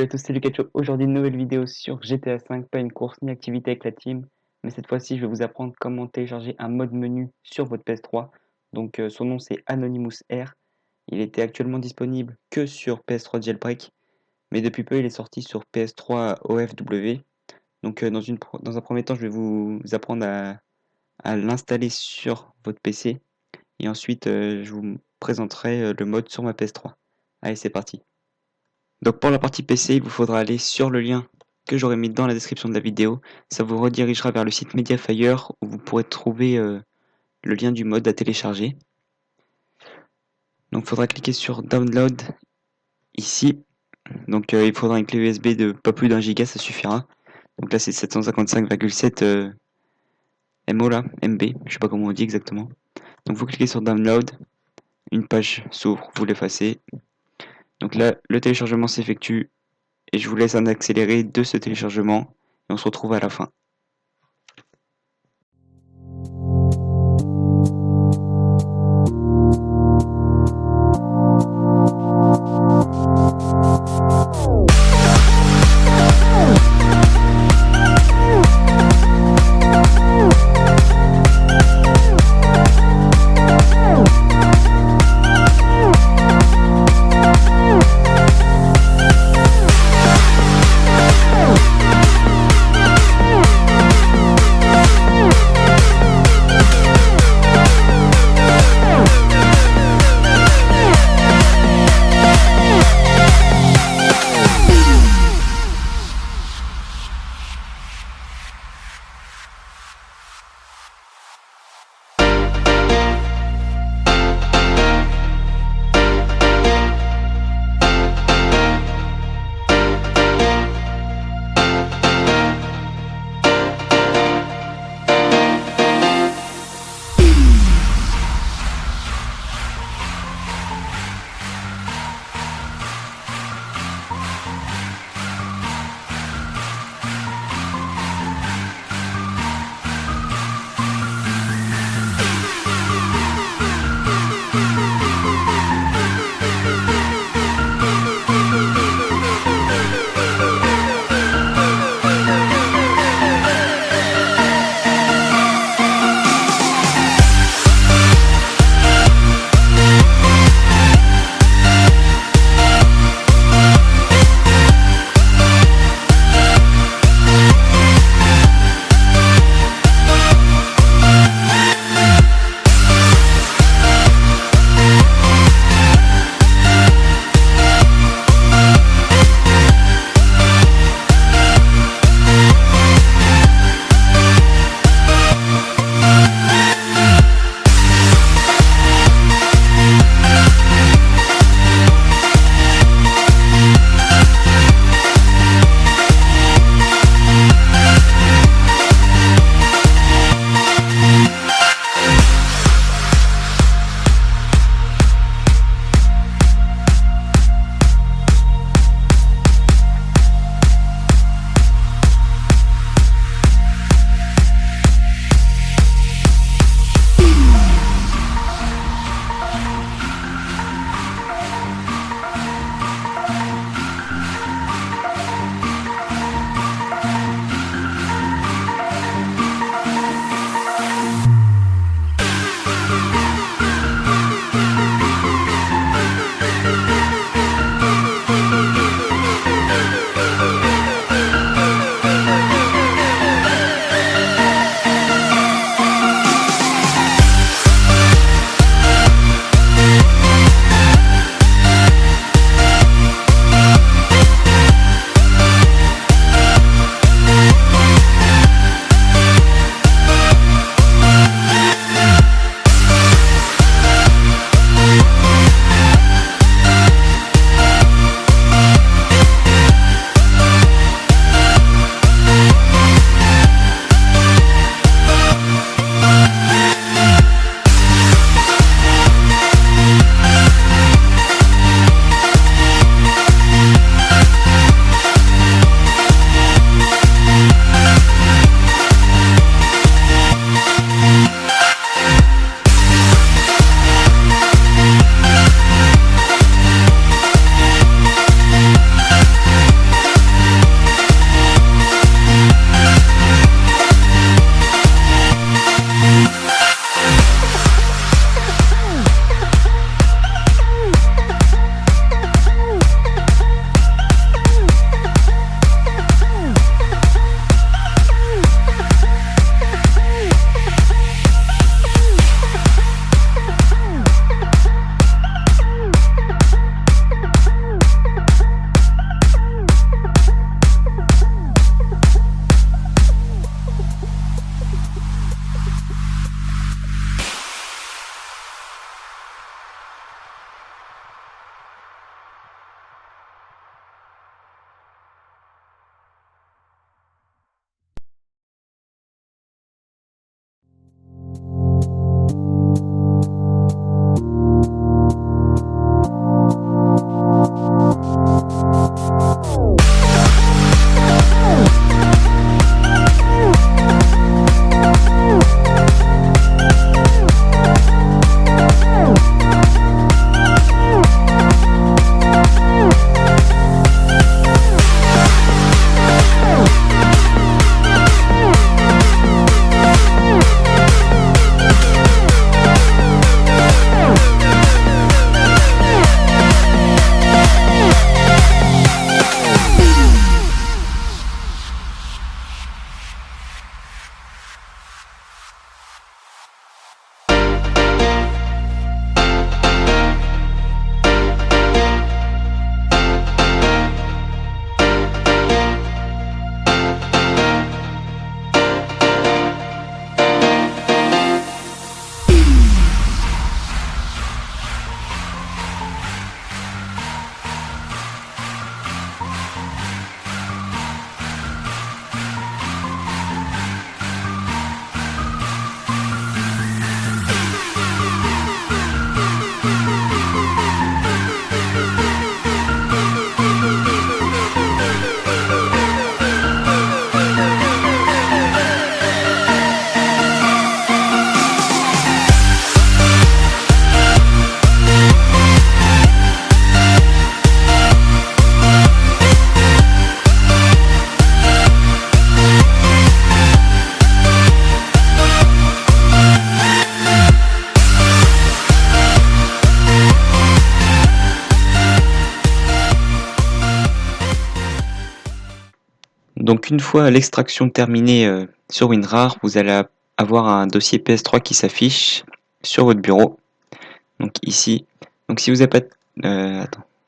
Salut à tous, c'est Lucas. Aujourd'hui, une nouvelle vidéo sur GTA 5, pas une course ni activité avec la team, mais cette fois-ci, je vais vous apprendre comment télécharger un mode menu sur votre PS3. Donc, son nom c'est Anonymous R. Il était actuellement disponible que sur PS3 Jailbreak, mais depuis peu, il est sorti sur PS3 OFW. Donc, dans un premier temps, je vais vous apprendre à l'installer sur votre PC, et ensuite, je vous présenterai le mode sur ma PS3. Allez, c'est parti. Donc pour la partie PC, il vous faudra aller sur le lien que j'aurai mis dans la description de la vidéo. Ça vous redirigera vers le site Mediafire où vous pourrez trouver le lien du mode à télécharger. Donc il faudra cliquer sur Download ici. Donc il faudra une clé USB de pas plus d'1 giga, ça suffira. Donc là c'est 755,7 MO là, MB, je sais pas comment on dit exactement. Donc vous cliquez sur Download, une page s'ouvre, vous l'effacez. Donc là le téléchargement s'effectue et je vous laisse un accéléré de ce téléchargement et on se retrouve à la fin. Donc une fois l'extraction terminée sur WinRAR, vous allez avoir un dossier PS3 qui s'affiche sur votre bureau. Donc ici. Donc si vous n'avez pas...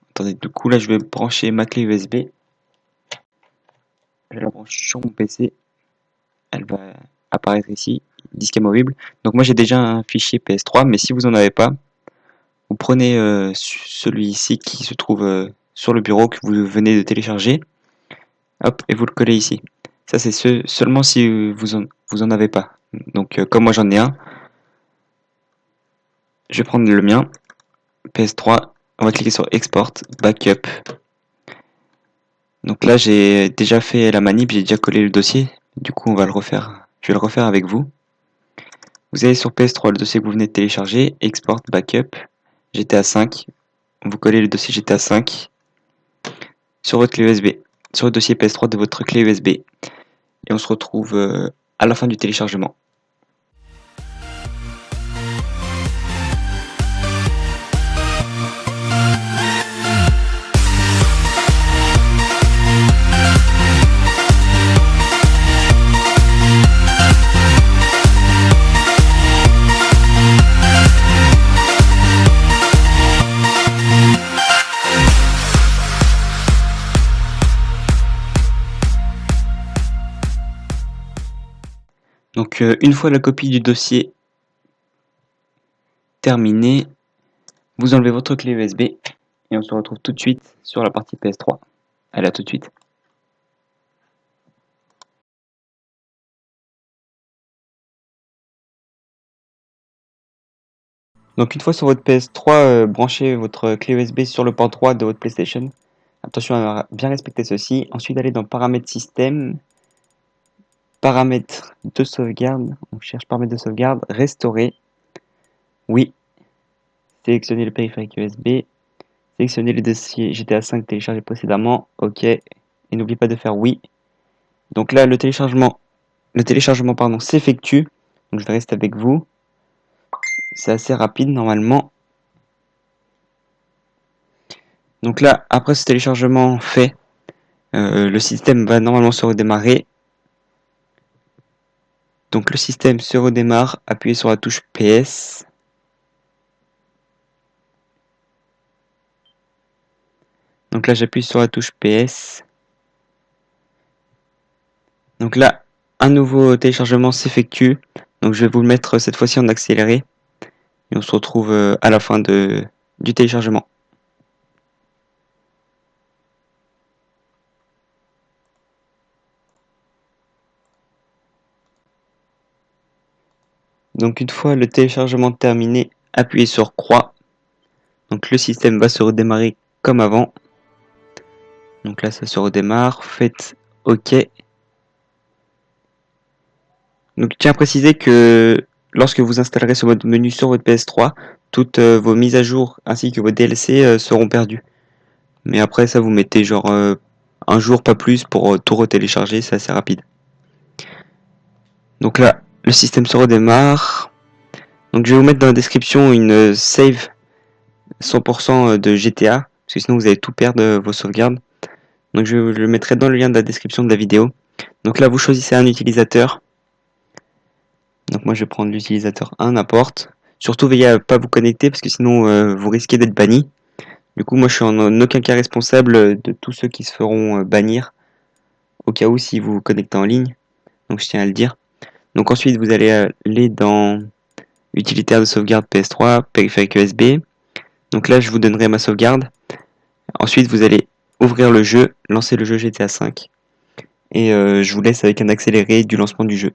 attendez, du coup là je vais brancher ma clé USB. Je la branche sur mon PC. Elle va apparaître ici, disque amovible. Donc moi j'ai déjà un fichier PS3, mais si vous n'en avez pas, vous prenez celui-ci qui se trouve sur le bureau que vous venez de télécharger. Hop, et vous le collez ici. Ça c'est seulement si vous en avez pas. Donc comme moi j'en ai un, je vais prendre le mien, PS3, on va cliquer sur Export, Backup. Donc là j'ai déjà fait la manip, j'ai déjà collé le dossier. Du coup on va le refaire. Je vais le refaire avec vous. Vous allez sur PS3, le dossier que vous venez de télécharger, Export, Backup, GTA 5. Vous collez le dossier GTA 5 sur votre clé USB, sur le dossier PS3 de votre clé USB. Et on se retrouve à la fin du téléchargement. Donc une fois la copie du dossier terminée, vous enlevez votre clé USB et on se retrouve tout de suite sur la partie PS3. Allez, à tout de suite. Donc une fois sur votre PS3, branchez votre clé USB sur le port droit de votre PlayStation. Attention à bien respecter ceci. Ensuite, allez dans Paramètres Système, Paramètres de sauvegarde. On cherche Paramètres de sauvegarde, Restaurer. Oui. Sélectionnez le périphérique USB. Sélectionnez le dossier GTA 5 téléchargé précédemment. OK. Et n'oubliez pas de faire oui. Donc là, le téléchargement s'effectue. Donc je vais rester avec vous. C'est assez rapide normalement. Donc là, après ce téléchargement fait, le système va normalement se redémarrer. Donc le système se redémarre, appuyez sur la touche PS. Donc là j'appuie sur la touche PS. Donc là, un nouveau téléchargement s'effectue. Donc je vais vous le mettre cette fois-ci en accéléré. Et on se retrouve à la fin du téléchargement. Donc une fois le téléchargement terminé, appuyez sur croix. Donc le système va se redémarrer comme avant. Donc là ça se redémarre, faites OK. Donc je tiens à préciser que lorsque vous installerez ce mode menu sur votre PS3, toutes vos mises à jour ainsi que vos DLC seront perdues. Mais après ça vous mettez genre un jour pas plus pour tout retélécharger, c'est assez rapide. Donc là le système se redémarre. Donc je vais vous mettre dans la description une save 100% de GTA, parce que sinon vous allez tout perdre vos sauvegardes. Donc je le mettrai dans le lien de la description de la vidéo. Donc là vous choisissez un utilisateur. Donc moi je vais prendre l'utilisateur 1 n'importe. Surtout veillez à pas vous connecter parce que sinon vous risquez d'être banni. Du coup moi je suis en aucun cas responsable de tous ceux qui se feront bannir au cas où si vous vous connectez en ligne. Donc je tiens à le dire. Donc ensuite vous allez aller dans utilitaire de sauvegarde PS3, périphérique USB. Donc là je vous donnerai ma sauvegarde. Ensuite vous allez ouvrir le jeu, lancer le jeu GTA 5. Et je vous laisse avec un accéléré du lancement du jeu.